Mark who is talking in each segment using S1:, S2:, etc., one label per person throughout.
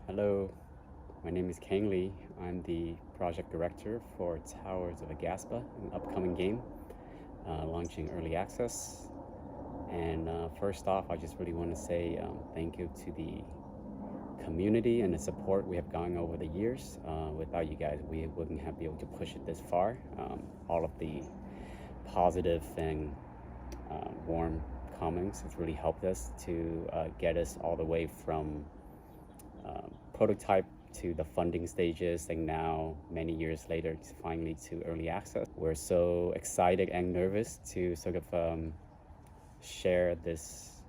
S1: Hello, my name is Kang Lee. I'm the project director for Towers of Aghasba, an upcoming game launching early access. And first off, I just really want to say thank you to the community and the support we have gotten over the years. Without you guys, we wouldn't have been able to push it this far. All of the positive and warm comments has really helped us to get us all the way from prototype to the funding stages, and now many years later finally to early access. We're so excited and nervous to sort of share this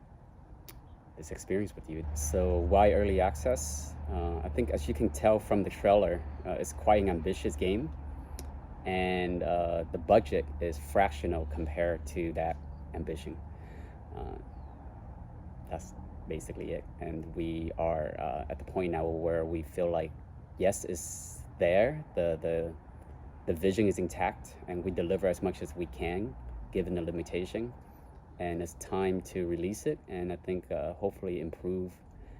S1: experience with you. So why early access? I think, as you can tell from the trailer, it's quite an ambitious game, and the budget is fractional compared to that ambition. Uh, that's basically it. And we are at the point now where we feel like, yes, it's there. The vision is intact, and we deliver as much as we can, given the limitation. And it's time to release it, and I think hopefully improve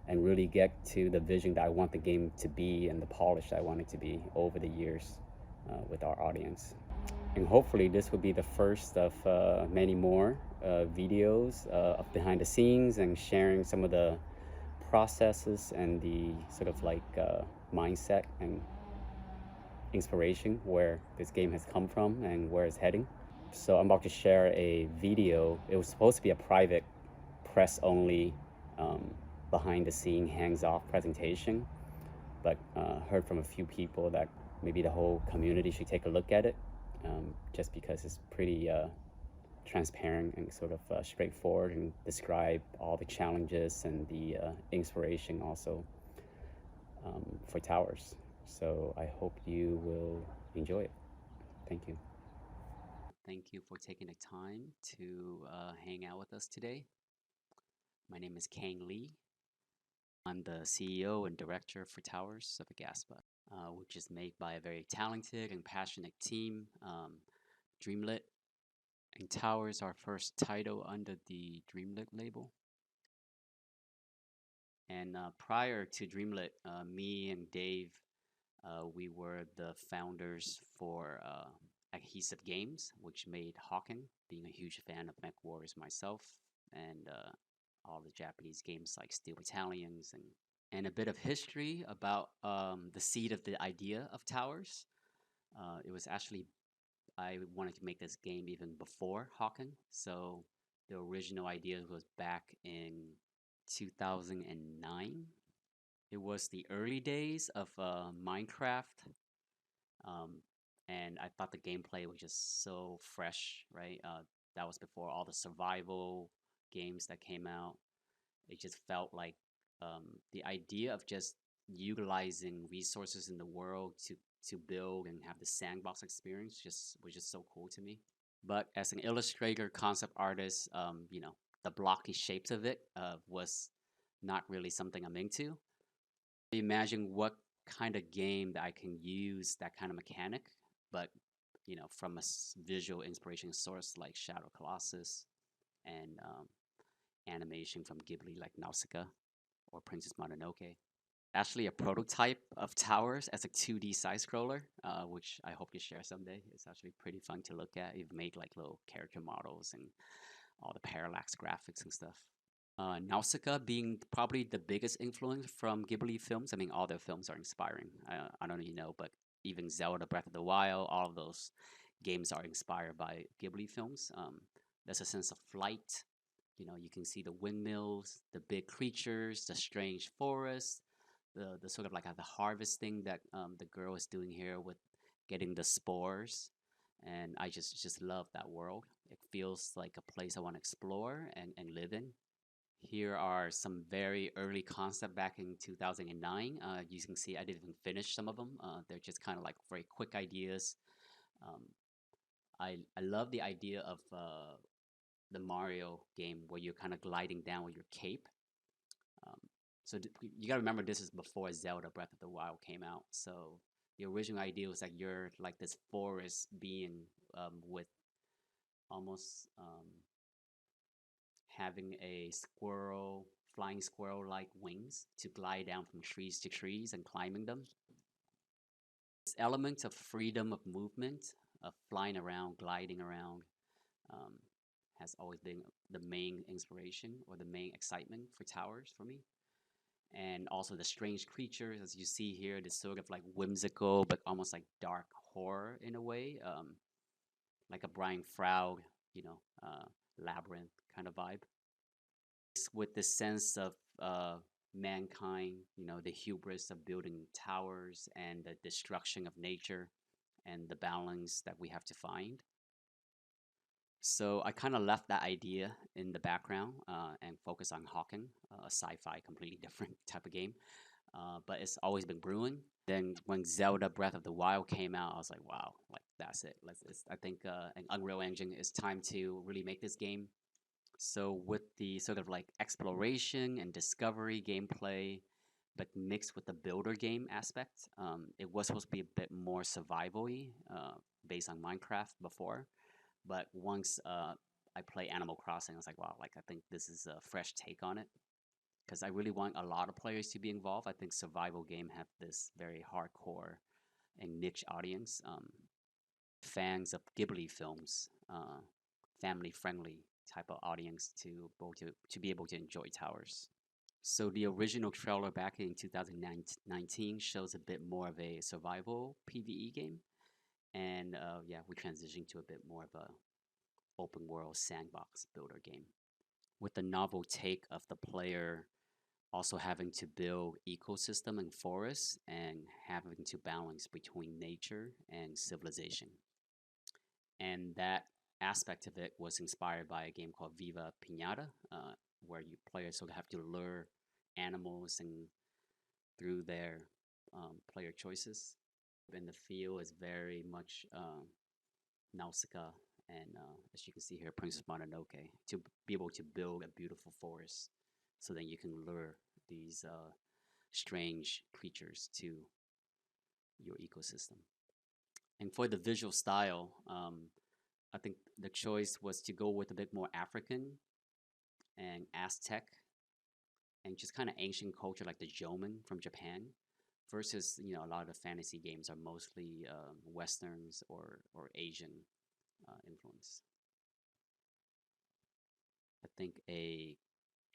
S1: and really get to the vision that I want the game to be and the polish I want it to be over the years with our audience. And hopefully this will be the first of many more videos of behind the scenes and sharing some of the processes and the sort of like mindset and inspiration where this game has come from and where it's heading. So I'm about to share a video. It was supposed to be a private press only behind the scene hands off presentation, but heard from a few people that maybe the whole community should take a look at it, just because it's pretty transparent and sort of straightforward, and describe all the challenges and the inspiration also for Towers. So I hope you will enjoy it. Thank you. Thank you for taking the time to hang out with us today. My name is Kang Lee. I'm the CEO and director for Towers of Aghasba, which is made by a very talented and passionate team, Dreamlit. And Towers, our first title under the Dreamlit label. And prior to Dreamlit, me and Dave, we were the founders for Adhesive Games, which made Hawken, being a huge fan of Mech Warriors myself, and all the Japanese games like Steel Battalions, and a bit of history about the seed of the idea of Towers. It was actually, I wanted to make this game even before Hawken, so the original idea was back in 2009. It was the early days of Minecraft, and I thought the gameplay was just so fresh, right? That was before all the survival games that came out. It just felt like the idea of just utilizing resources in the world to build and have the sandbox experience just was just so cool to me. But as an illustrator, concept artist, the blocky shapes of it was not really something I'm into. Imagine what kind of game that I can use that kind of mechanic, but from a visual inspiration source like Shadow Colossus and animation from Ghibli like Nausicaa or Princess Mononoke. Actually, a prototype of Towers as a 2D side scroller, which I hope to share someday. It's actually pretty fun to look at. You've made like little character models and all the parallax graphics and stuff. Nausicaa being probably the biggest influence from Ghibli films. I mean, all their films are inspiring. I don't know if you know, but even Zelda Breath of the Wild, all of those games are inspired by Ghibli films. There's a sense of flight. You can see the windmills, the big creatures, the strange forest, the sort of like the harvesting that the girl is doing here with getting the spores, and I just love that world. It feels like a place I want to explore and live in. Here are some very early concept back in 2009. You can see I didn't even finish some of them. They're just kind of like very quick ideas. Um, I love the idea of the Mario game where you're kind of gliding down with your cape. Um, so you got to remember this is before Zelda Breath of the Wild came out. So the original idea was that you're like this forest being with almost having a squirrel flying squirrel-like wings to glide down from trees to trees and climbing them. This element of freedom of movement, of flying around, gliding around, um, has always been the main inspiration or the main excitement for Towers for me. And also the strange creatures, as you see here, this sort of like whimsical but almost like dark horror in a way, like a Brian Froud, you know, labyrinth kind of vibe. With this sense of mankind, you know, the hubris of building towers and the destruction of nature and the balance that we have to find. So I kind of left that idea in the background and focused on Hawking, a sci-fi, completely different type of game. But it's always been brewing. Then when Zelda Breath of the Wild came out, I was like, wow, like that's it. I think an Unreal Engine is time to really make this game. So with the sort of like exploration and discovery gameplay, but mixed with the builder game aspect, it was supposed to be a bit more survival-y, based on Minecraft before. But once I play Animal Crossing, I was like, wow, like I think this is a fresh take on it because I really want a lot of players to be involved. I think survival game have this very hardcore and niche audience. Fans of Ghibli films, family friendly type of audience to be able to enjoy Towers. So the original trailer back in 2019 shows a bit more of a survival PvE game, and yeah, we transitioned to a bit more of a open world sandbox builder game with the novel take of the player also having to build ecosystem and forests and having to balance between nature and civilization. And that aspect of it was inspired by a game called Viva Pinata, where you players sort of have to lure animals and through their player choices. And the feel is very much Nausicaa and as you can see here, Princess Mononoke, to be able to build a beautiful forest so that you can lure these strange creatures to your ecosystem. And for the visual style, I think the choice was to go with a bit more African and Aztec and just kind of ancient culture like the Jomon from Japan versus, you know, a lot of the fantasy games are mostly Westerns or Asian influence. I think a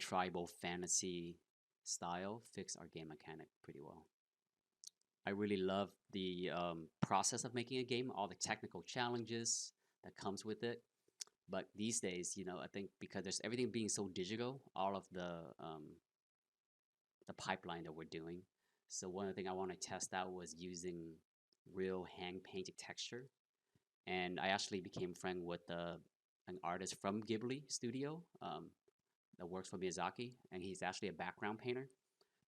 S1: tribal fantasy style fits our game mechanic pretty well. I really love the process of making a game, all the technical challenges that comes with it. But these days, you know, I think because there's everything being so digital, all of the pipeline that we're doing. So one of the things I want to test out was using real hand painted texture. And I actually became friend with an artist from Ghibli Studio that works for Miyazaki, and he's actually a background painter.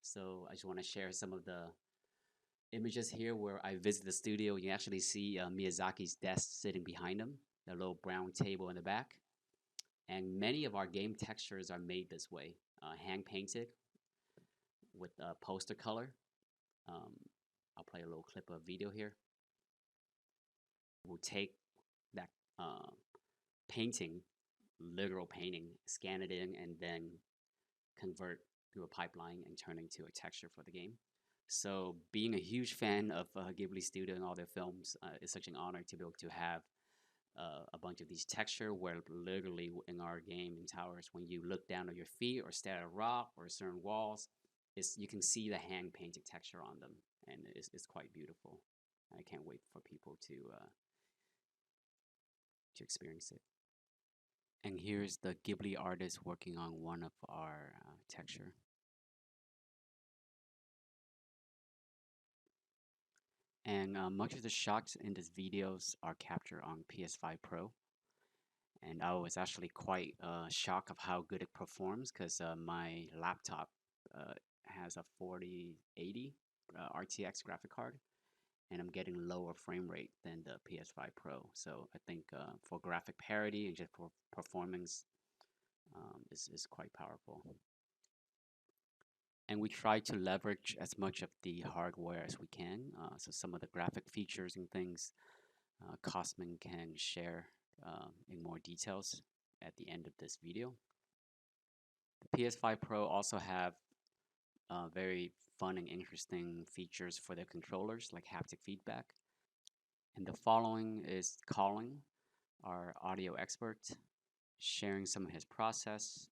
S1: So I just want to share some of the images here where I visit the studio. You actually see Miyazaki's desk sitting behind him, the little brown table in the back. And many of our game textures are made this way, hand painted with poster color. Um, I'll play a little clip of video here. We'll take that painting, literal painting, scan it in, and then convert through a pipeline and turn into a texture for the game. So being a huge fan of Ghibli Studio and all their films, is such an honor to be able to have a bunch of these texture where literally in our game in Towers, when you look down at your feet or stare at a rock or certain walls, you can see the hand painted texture on them, and it's quite beautiful. I can't wait for people to experience it. And here's the Ghibli artist working on one of our texture. And much of the shots in these videos are captured on PS5 Pro. And I was actually quite shocked of how good it performs because my laptop has a 4080 RTX graphic card, and I'm getting lower frame rate than the PS5 Pro. So I think for graphic parity and just for performance, is quite powerful. And we try to leverage as much of the hardware as we can. So some of the graphic features and things, Cosmin can share in more details at the end of this video. The PS5 Pro also have very fun and interesting features for their controllers, like haptic feedback. And the following is Colin, our audio expert, sharing some of his process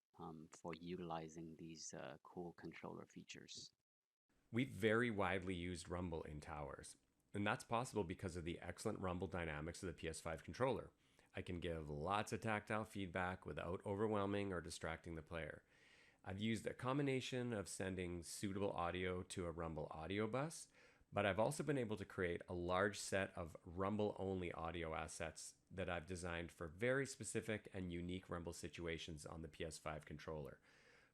S1: for utilizing these cool controller features.
S2: We've very widely used rumble in towers, and that's possible because of the excellent rumble dynamics of the PS5 controller. I can give lots of tactile feedback without overwhelming or distracting the player. I've used a combination of sending suitable audio to a rumble audio bus, but I've also been able to create a large set of rumble only audio assets that I've designed for very specific and unique rumble situations on the PS5 controller.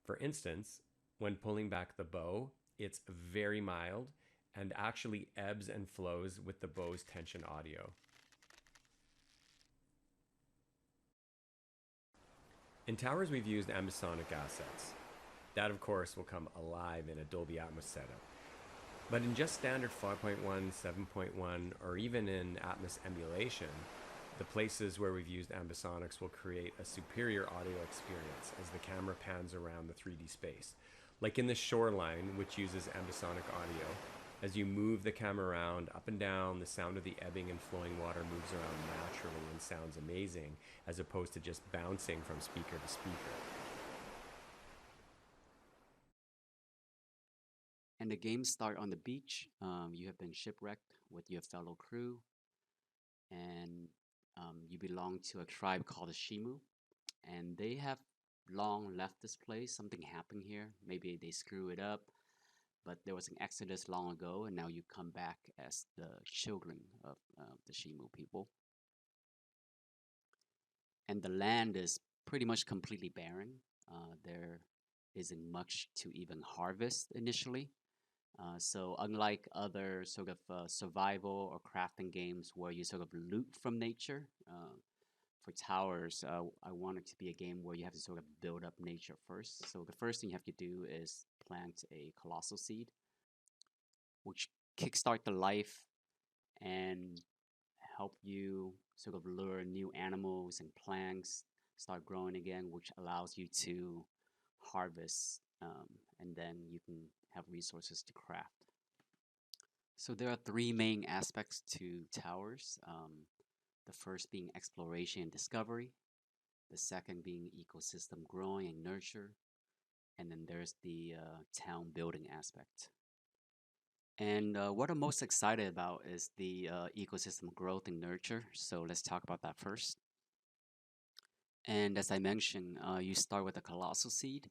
S2: For instance, when pulling back the bow, it's very mild and actually ebbs and flows with the bow's tension audio. In towers, we've used ambisonic assets. That, of course, will come alive in a Dolby Atmos setup. But in just standard 5.1, 7.1, or even in Atmos emulation, the places where we've used ambisonics will create a superior audio experience as the camera pans around the 3D space. Like in the shoreline, which uses ambisonic audio, as you move the camera around up and down, the sound of the ebbing and flowing water moves around naturally and sounds amazing, as opposed to just bouncing from speaker to speaker.
S1: And the games start on the beach. You have been shipwrecked with your fellow crew, and you belong to a tribe called the Shimu. And they have long left this place. Something happened here. Maybe they screw it up, but there was an exodus long ago, and now you come back as the children of the Shimu people. And the land is pretty much completely barren. There isn't much to even harvest initially. So unlike other sort of survival or crafting games where you sort of loot from nature, for towers, I want it to be a game where you have to sort of build up nature first. So the first thing you have to do is plant a colossal seed, which kickstart the life and help you sort of lure new animals and plants start growing again, which allows you to harvest, and then you can have resources to craft. So there are three main aspects to towers. The first being exploration and discovery, the second being ecosystem growing and nurture, and then there's the town building aspect. And what I'm most excited about is the ecosystem growth and nurture. So let's talk about that first. And as I mentioned, you start with a colossal seed,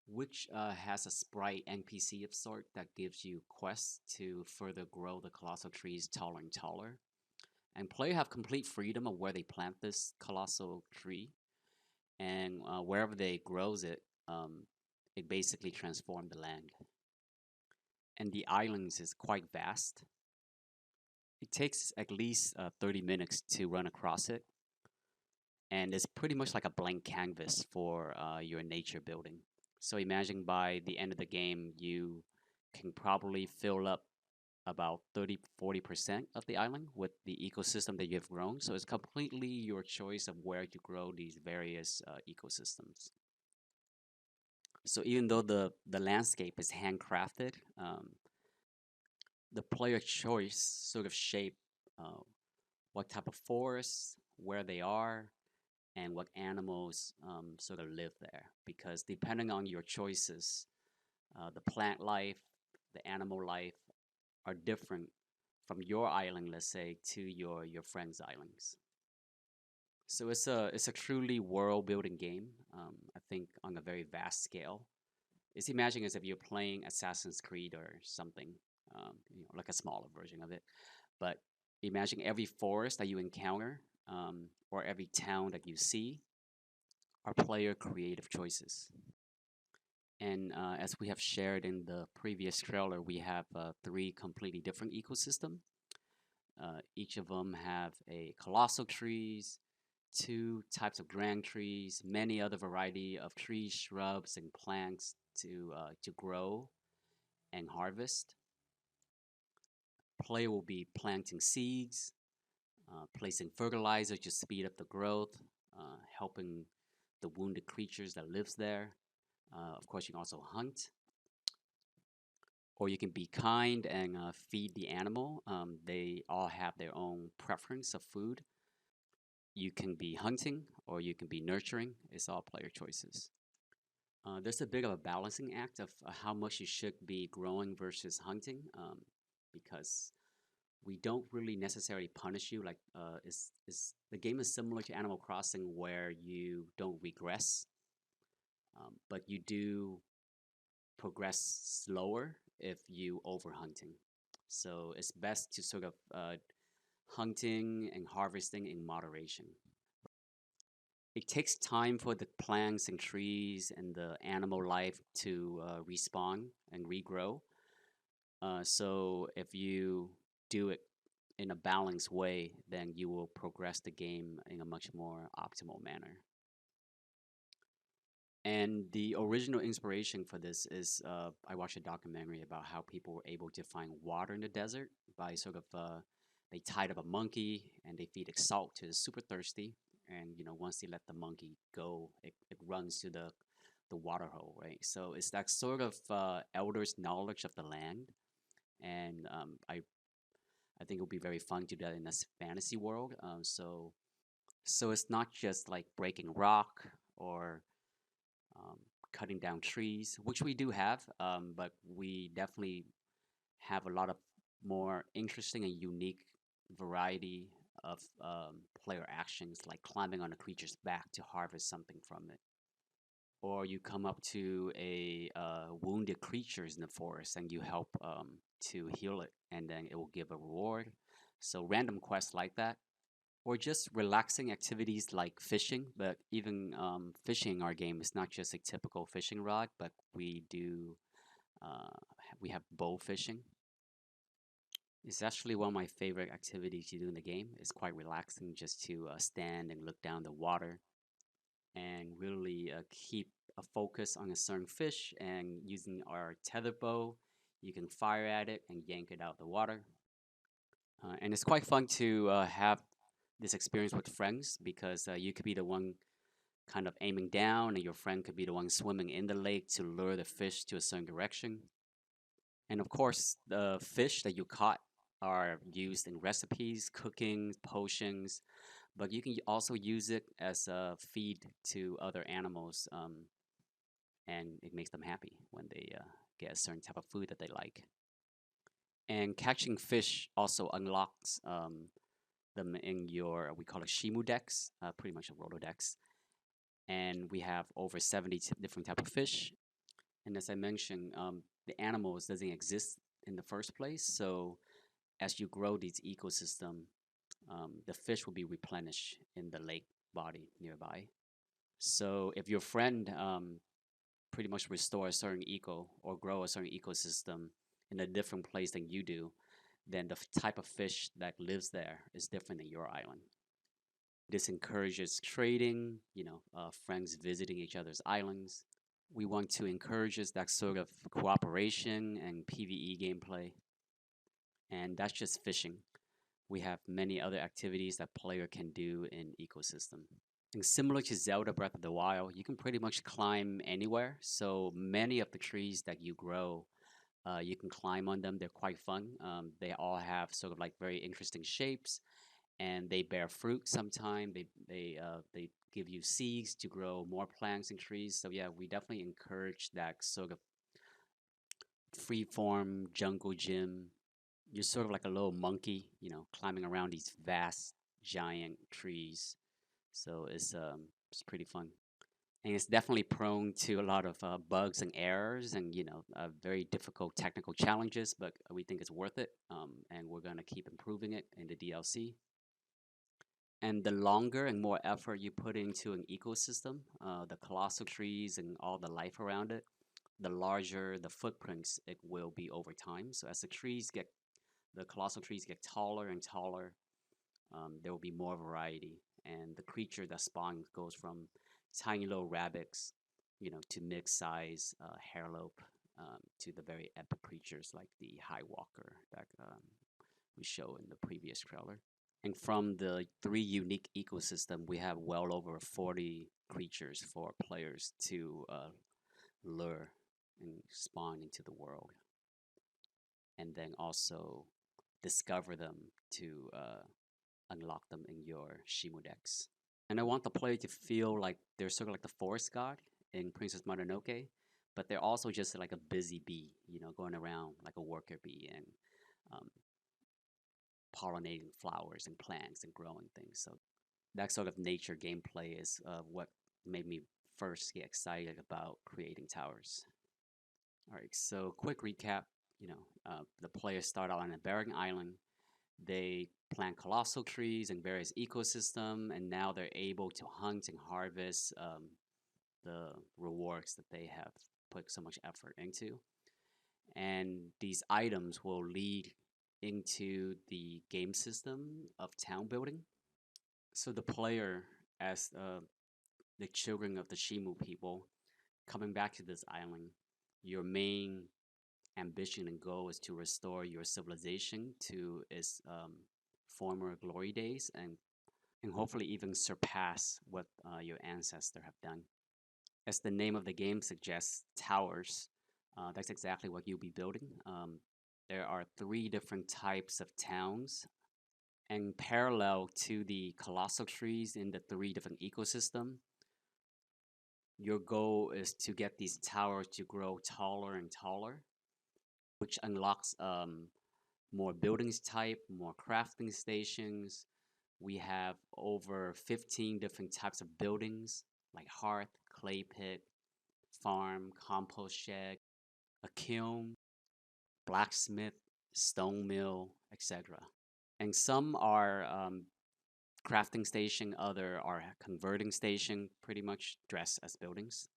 S1: which has a sprite NPC of sort that gives you quests to further grow the colossal trees taller and taller. And players have complete freedom of where they plant this colossal tree, and wherever they grows it, it basically transforms the land. And the islands is quite vast. It takes at least 30 minutes to run across it, and it's pretty much like a blank canvas for your nature building. So imagine by the end of the game, you can probably fill up about 30-40% of the island with the ecosystem that you have grown. So it's completely your choice of where to grow these various ecosystems. So even though the landscape is handcrafted, the player choice sort of shape uh, what type of forests, where they are, and what animals sort of live there. Because depending on your choices, the plant life, the animal life are different from your island, let's say, to your friends' islands. So it's a truly world building game. I think on a very vast scale. It's imagine as if you're playing Assassin's Creed or something, like a smaller version of it. But imagine every forest that you encounter, or every town that you see, are player creative choices. And as we have shared in the previous trailer, we have three completely different ecosystems. Each of them have a colossal trees, two types of grand trees, many other variety of trees, shrubs, and plants to grow and harvest. Player will be planting seeds, placing fertilizer to speed up the growth, helping the wounded creatures that lives there, Of course, you can also hunt, or you can be kind and feed the animal. They all have their own preference of food. You can be hunting or you can be nurturing. It's all player choices. There's a bit of a balancing act of how much you should be growing versus hunting, because we don't really necessarily punish you. Like, is the game is similar to Animal Crossing where you don't regress, but you do progress slower if you over hunting. So it's best to sort of hunting and harvesting in moderation. It takes time for the plants and trees and the animal life to respawn and regrow. So if you do it in a balanced way, then you will progress the game in a much more optimal manner. And the original inspiration for this is I watched a documentary about how people were able to find water in the desert by sort of they tied up a monkey and they feed it salt to the super thirsty. And once they let the monkey go, it runs to the water hole, right? So it's that sort of elders' knowledge of the land, and I think it would be very fun to do that in this fantasy world. So it's not just like breaking rock or um, cutting down trees, which we do have, but we definitely have a lot of more interesting and unique variety of player actions, like climbing on a creature's back to harvest something from it. Or you come up to a wounded creatures in the forest and you help to heal it, and then it will give a reward. So random quests like that, or just relaxing activities like fishing. But even fishing in our game is not just a typical fishing rod, but uh, we have bow fishing. It's actually one of my favorite activities to do in the game. It's quite relaxing just to stand and look down the water and really keep a focus on a certain fish. And using our tether bow, you can fire at it and yank it out the water. And it's quite fun to have this experience with friends because you could be the one kind of aiming down, and your friend could be the one swimming in the lake to lure the fish to a certain direction. And of course, the fish that you caught are used in recipes, cooking, potions, but you can also use it as a feed to other animals, and it makes them happy when they get a certain type of food that they like. And catching fish also unlocks them in your, we call it Shimu decks, pretty much a Roto decks. And we have over 70 different type of fish. And as I mentioned, the animals doesn't exist in the first place. So as you grow these ecosystem, the fish will be replenished in the lake body nearby. So if your friend pretty much restore a certain eco or grow a certain ecosystem in a different place than you do, then the type of fish that lives there is different than your island. This encourages trading, friends visiting each other's islands. We want to encourage that sort of cooperation and PvE gameplay. And that's just fishing. We have many other activities that player can do in ecosystem. And similar to Zelda Breath of the Wild, you can pretty much climb anywhere. So many of the trees that you grow, you can climb on them. They're quite fun. They all have sort of like very interesting shapes, and they bear fruit. Sometime they give you seeds to grow more plants and trees. So yeah, we definitely encourage that sort of free form jungle gym. You're sort of like a little monkey, climbing around these vast giant trees. So it's pretty fun. And it's definitely prone to a lot of bugs and errors and very difficult technical challenges, but we think it's worth it, and we're going to keep improving it in the DLC. And the longer and more effort you put into an ecosystem, the colossal trees and all the life around it, the larger the footprints it will be over time. So as the colossal trees get taller and taller, there will be more variety, and the creature that spawns goes from tiny little rabbits, to mid-size hairlope, to the very epic creatures like the High Walker that we show in the previous trailer. And from the 3 unique ecosystem, we have well over 40 creatures for players to lure and spawn into the world, and then also discover them to unlock them in your Shimu decks. And I want the player to feel like they're sort of like the forest god in Princess Mononoke, but they're also just like a busy bee, going around like a worker bee and um, pollinating flowers and plants and growing things. So that sort of nature gameplay is what made me first get excited about creating towers. All right, so quick recap. The players start out on a barren island. They plant colossal trees in various ecosystems, and now they're able to hunt and harvest the rewards that they have put so much effort into. And these items will lead into the game system of town building. So the player, as the children of the Shimu people, coming back to this island, your main ambition and goal is to restore your civilization to its former glory days and hopefully even surpass what your ancestors have done. As the name of the game suggests, towers, that's exactly what you'll be building. There are three different types of towns, and parallel to the colossal trees in the three different ecosystems, your goal is to get these towers to grow taller and taller, which unlocks more buildings type, more crafting stations. We have over 15 different types of buildings like hearth, clay pit, farm, compost shed, a kiln, blacksmith, stone mill, etc. And some are crafting station, other are converting station, pretty much dressed as buildings.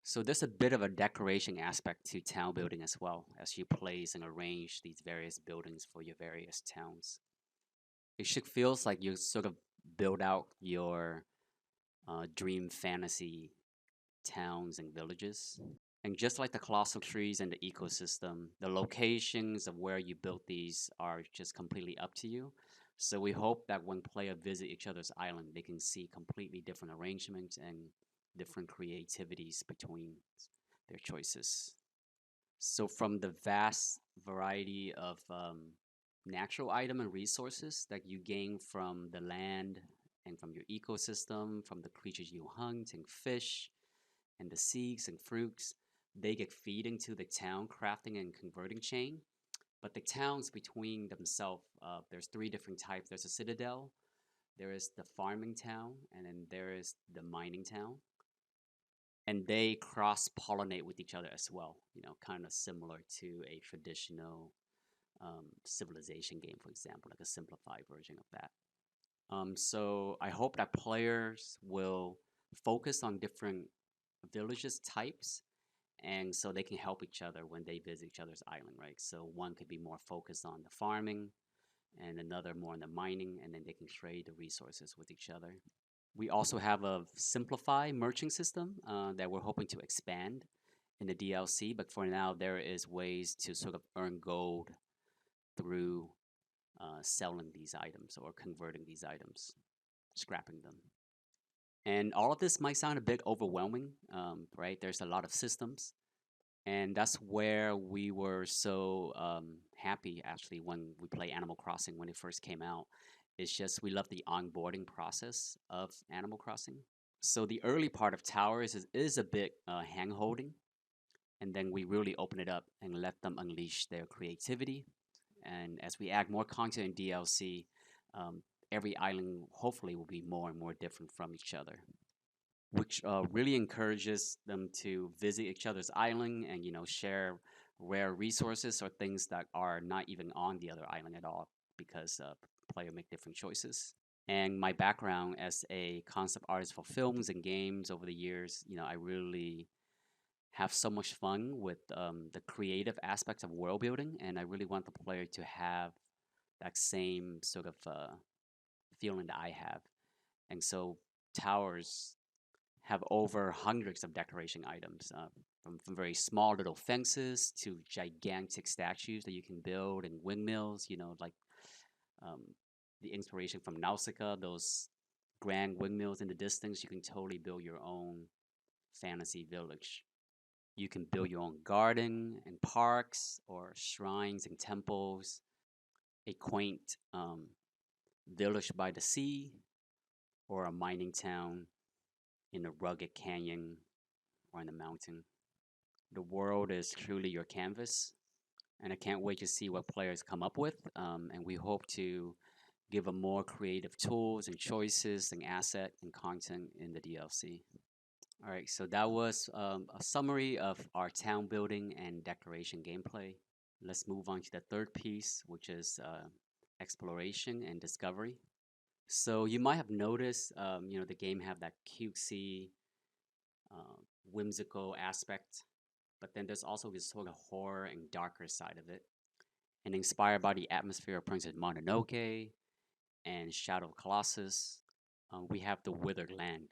S1: So there's a bit of a decoration aspect to town building as well, as you place and arrange these various buildings for your various towns. It should feels like you sort of build out your dream fantasy towns and villages. And just like the colossal trees and the ecosystem, the locations of where you built these are just completely up to you. So we hope that when players visit each other's island, they can see completely different arrangements and different creativities between their choices. So from the vast variety of natural item and resources that you gain from the land and from your ecosystem, from the creatures you hunt and fish, and the seeds and fruits, they get feed into the town crafting and converting chain. But the towns between themselves, there's three different types. There's a citadel, there is the farming town, and then there is the mining town. And they cross pollinate with each other as well, kind of similar to a traditional civilization game, for example, like a simplified version of that. So I hope that players will focus on different villages types, and so they can help each other when they visit each other's island, right? So one could be more focused on the farming, and another more on the mining, and then they can trade the resources with each other. We also have a simplified merchant system that we're hoping to expand in the DLC, but for now, there is ways to sort of earn gold through selling these items or converting these items, scrapping them. And all of this might sound a bit overwhelming, right? There's a lot of systems. And that's where we were so happy actually when we played Animal Crossing when it first came out. It's just we love the onboarding process of Animal Crossing. So the early part of Towers is a bit hand holding. And then we really open it up and let them unleash their creativity. And as we add more content in DLC, every island hopefully will be more and more different from each other, which really encourages them to visit each other's island and share rare resources or things that are not even on the other island at all because player make different choices. And my background as a concept artist for films and games over the years, I really have so much fun with the creative aspects of world building, and I really want the player to have that same sort of feeling that I have. And so towers have over hundreds of decoration items, from very small little fences to gigantic statues that you can build and windmills, like um, the inspiration from Nausicaa, those grand windmills in the distance. You can totally build your own fantasy village. You can build your own garden and parks or shrines and temples, a quaint village by the sea, or a mining town in a rugged canyon or in a mountain. The world is truly your canvas, and I can't wait to see what players come up with. And we hope to give them more creative tools and choices and asset and content in the DLC. All right, so that was a summary of our town building and decoration gameplay. Let's move on to the third piece, which is exploration and discovery. So you might have noticed, the game have that cutesy, uh, whimsical aspect, but then there's also this sort of horror and darker side of it. And inspired by the atmosphere of Princess Mononoke and Shadow of Colossus, we have the Withered Land,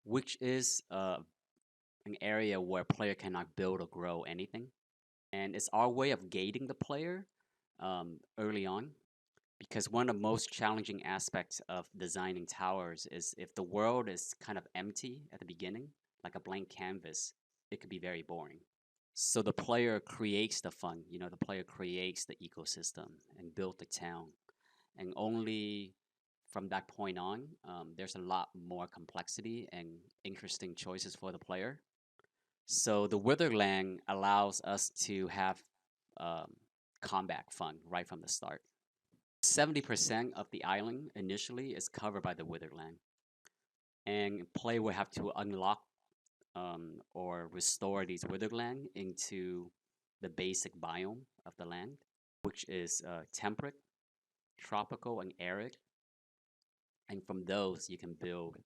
S1: which is an area where player cannot build or grow anything. And it's our way of gating the player early on, because one of the most challenging aspects of designing towers is if the world is kind of empty at the beginning, like a blank canvas, it could be very boring. So the player creates the fun, the player creates the ecosystem and build the town. And only from that point on, there's a lot more complexity and interesting choices for the player. So the Witherland allows us to have um, combat fun right from the start. 70% of the island initially is covered by the Witherland, and player will have to unlock or restore these Witherland into the basic biome of the land, which is temperate, tropical, and arid. And from those, you can build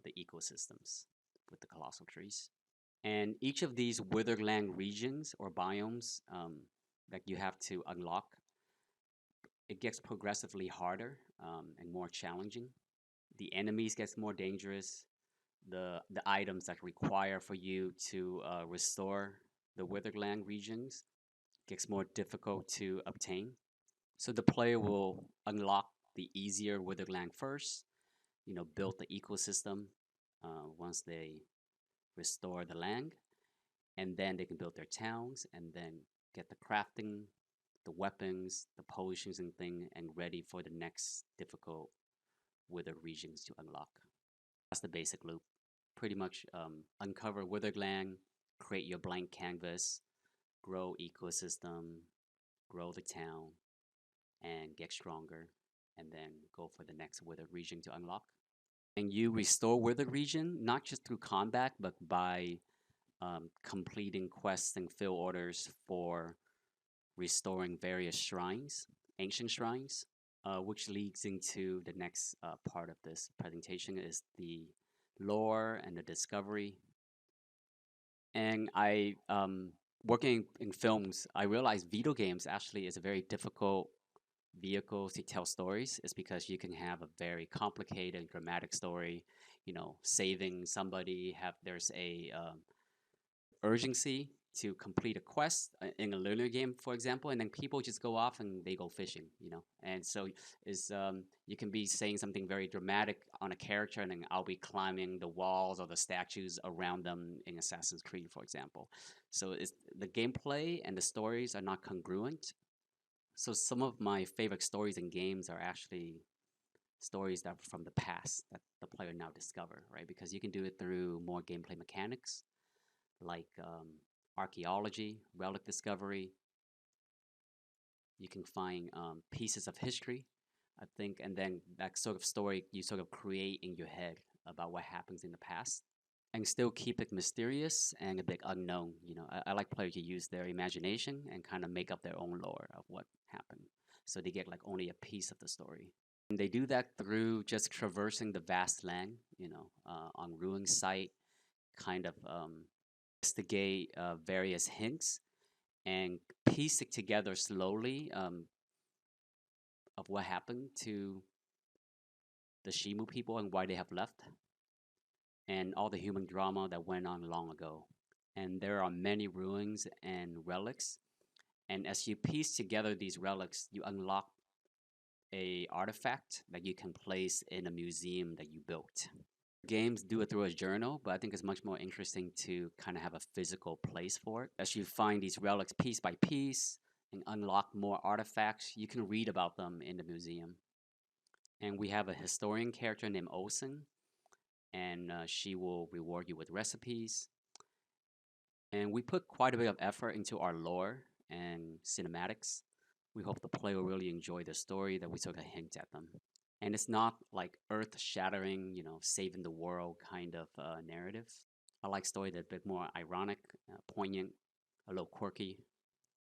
S1: the ecosystems with the colossal trees. And each of these Witherland regions or biomes that you have to unlock, it gets progressively harder and more challenging. The enemies gets more dangerous. The items that require for you to restore the Witherland regions gets more difficult to obtain. So the player will unlock the easier Witherland first, build the ecosystem once they restore the land, and then they can build their towns and then get the crafting, the weapons, the potions and thing, and ready for the next difficult Withered regions to unlock. That's the basic loop. Pretty much uncover Withered Land, create your blank canvas, grow ecosystem, grow the town, and get stronger, and then go for the next Withered region to unlock. And you restore Withered region not just through combat, but by completing quests and fill orders for restoring various shrines, ancient shrines, which leads into the next part of this presentation is the lore and the discovery. And working in films, I realized video games actually is a very difficult vehicle to tell stories. Is because you can have a very complicated and dramatic story, saving somebody, there's a urgency to complete a quest in a linear game, for example, and then people just go off and they go fishing. And so is you can be saying something very dramatic on a character, and then I'll be climbing the walls or the statues around them in Assassin's Creed, for example. So the gameplay and the stories are not congruent. So some of my favorite stories in games are actually stories that are from the past that the player now discover, right? Because you can do it through more gameplay mechanics like archaeology, relic discovery. You can find pieces of history, I think, and then that sort of story you sort of create in your head about what happens in the past, and still keep it mysterious and a bit unknown. I like players to use their imagination and kind of make up their own lore of what happened, so they get like only a piece of the story. And they do that through just traversing the vast land, on ruin site, kind of investigate various hints and piece it together slowly of what happened to the Shimu people and why they have left, and all the human drama that went on long ago. And there are many ruins and relics. And as you piece together these relics, you unlock a artifact that you can place in a museum that you built. Games do it through a journal, but I think it's much more interesting to kind of have a physical place for it. As you find these relics piece by piece and unlock more artifacts, you can read about them in the museum. And we have a historian character named Olsen, and she will reward you with recipes. And we put quite a bit of effort into our lore and cinematics. We hope the player will really enjoy the story that we took a hint at them. And it's not like earth shattering, saving the world kind of narrative. I like story that's a bit more ironic, poignant, a little quirky.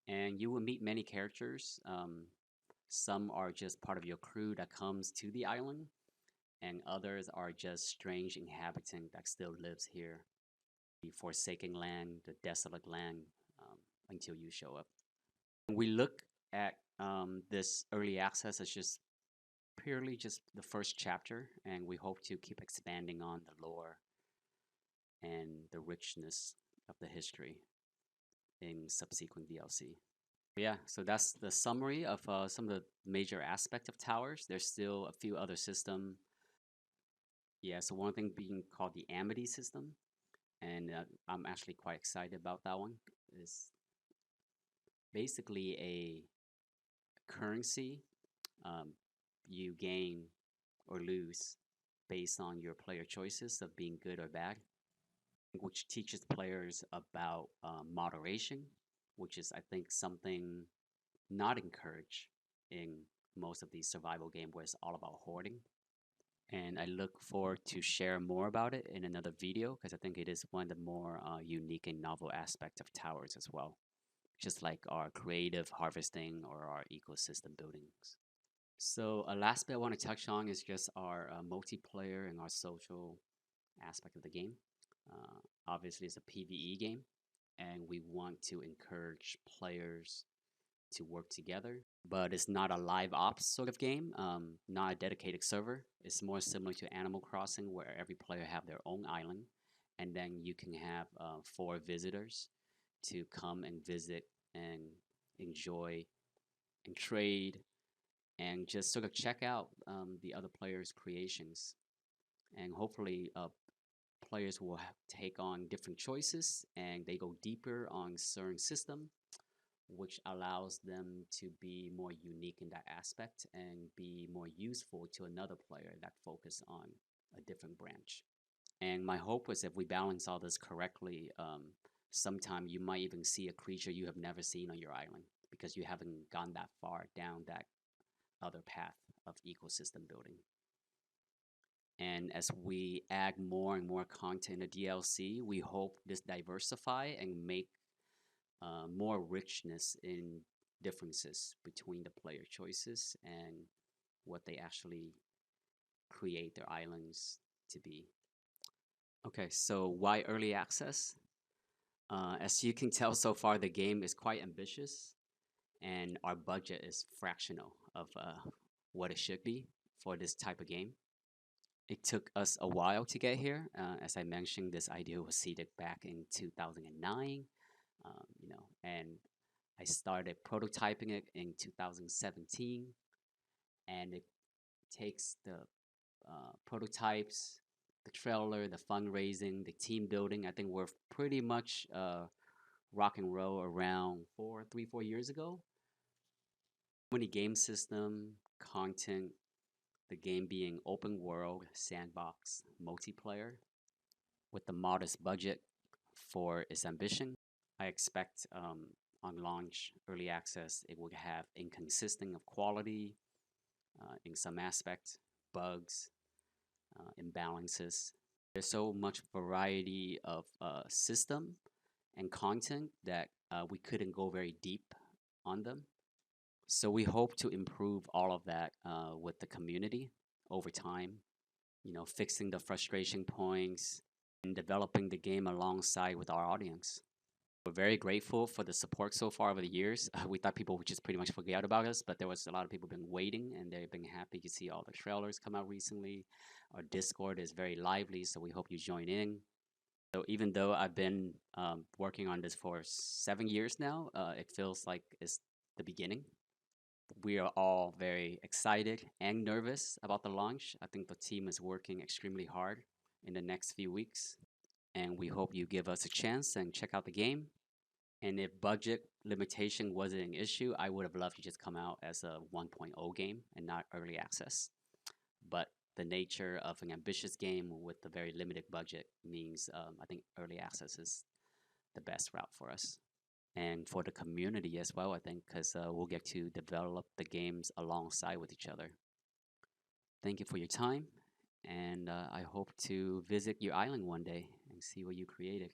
S1: And you will meet many characters. Some are just part of your crew that comes to the island, and others are just strange inhabitant that still lives here. The forsaken land, the desolate land, until you show up. We look at this early access as just purely just the first chapter, and we hope to keep expanding on the lore and the richness of the history in subsequent DLC. Yeah, so that's the summary of some of the major aspects of Towers. There's still a few other system. Yeah, so one thing being called the Amity System, and I'm actually quite excited about that one. Is basically a currency you gain or lose based on your player choices of being good or bad, which teaches players about moderation, which is, I think, something not encouraged in most of these survival games where it's all about hoarding. And I look forward to share more about it in another video because I think it is one of the more unique and novel aspects of Towers as well, just like our creative harvesting or our ecosystem buildings. So a last bit I want to touch on is just our multiplayer and our social aspect of the game. Obviously, it's a PvE game, and we want to encourage players to work together. But it's not a live ops sort of game, not a dedicated server. It's more similar to Animal Crossing, where every player have their own island, and then you can have 4 visitors to come and visit and enjoy and trade and just sort of check out the other players' creations. And hopefully, players will take on different choices and they go deeper on certain system, which allows them to be more unique in that aspect and be more useful to another player that focus on a different branch. And my hope is if we balance all this correctly, sometime you might even see a creature you have never seen on your island because you haven't gone that far down that other path of ecosystem building. And as we add more and more content in the DLC, we hope this diversify and make more richness in differences between the player choices and what they actually create their islands to be. Okay, so why early access? As you can tell so far, the game is quite ambitious, and our budget is fractional of what it should be for this type of game. It took us a while to get here. As I mentioned, this idea was seeded back in 2009, and I started prototyping it in 2017, and it takes the prototypes, the trailer, the fundraising, the team building. I think we're pretty much rock and roll around 4 years ago. Many game system, content, the game being open world, sandbox, multiplayer, with the modest budget for its ambition. I expect on launch, early access, it will have inconsistent of quality in some aspects, bugs, imbalances. There's so much variety of system and content that we couldn't go very deep on them. So we hope to improve all of that with the community over time, fixing the frustration points and developing the game alongside with our audience. We're very grateful for the support so far over the years. We thought people would just pretty much forget about us, but there was a lot of people been waiting, and they've been happy to see all the trailers come out recently. Our Discord is very lively, so we hope you join in. So even though I've been working on this for 7 years now, it feels like it's the beginning. We are all very excited and nervous about the launch. I think the team is working extremely hard, in the next few weeks. And we hope you give us a chance and check out the game. And if budget limitation wasn't an issue, I would have loved to just come out as a 1.0 game and not early access. But the nature of an ambitious game with a very limited budget means I think early access is the best route for us. And for the community as well, I think, because we'll get to develop the games alongside with each other. Thank you for your time, and I hope to visit your island one day and see what you created.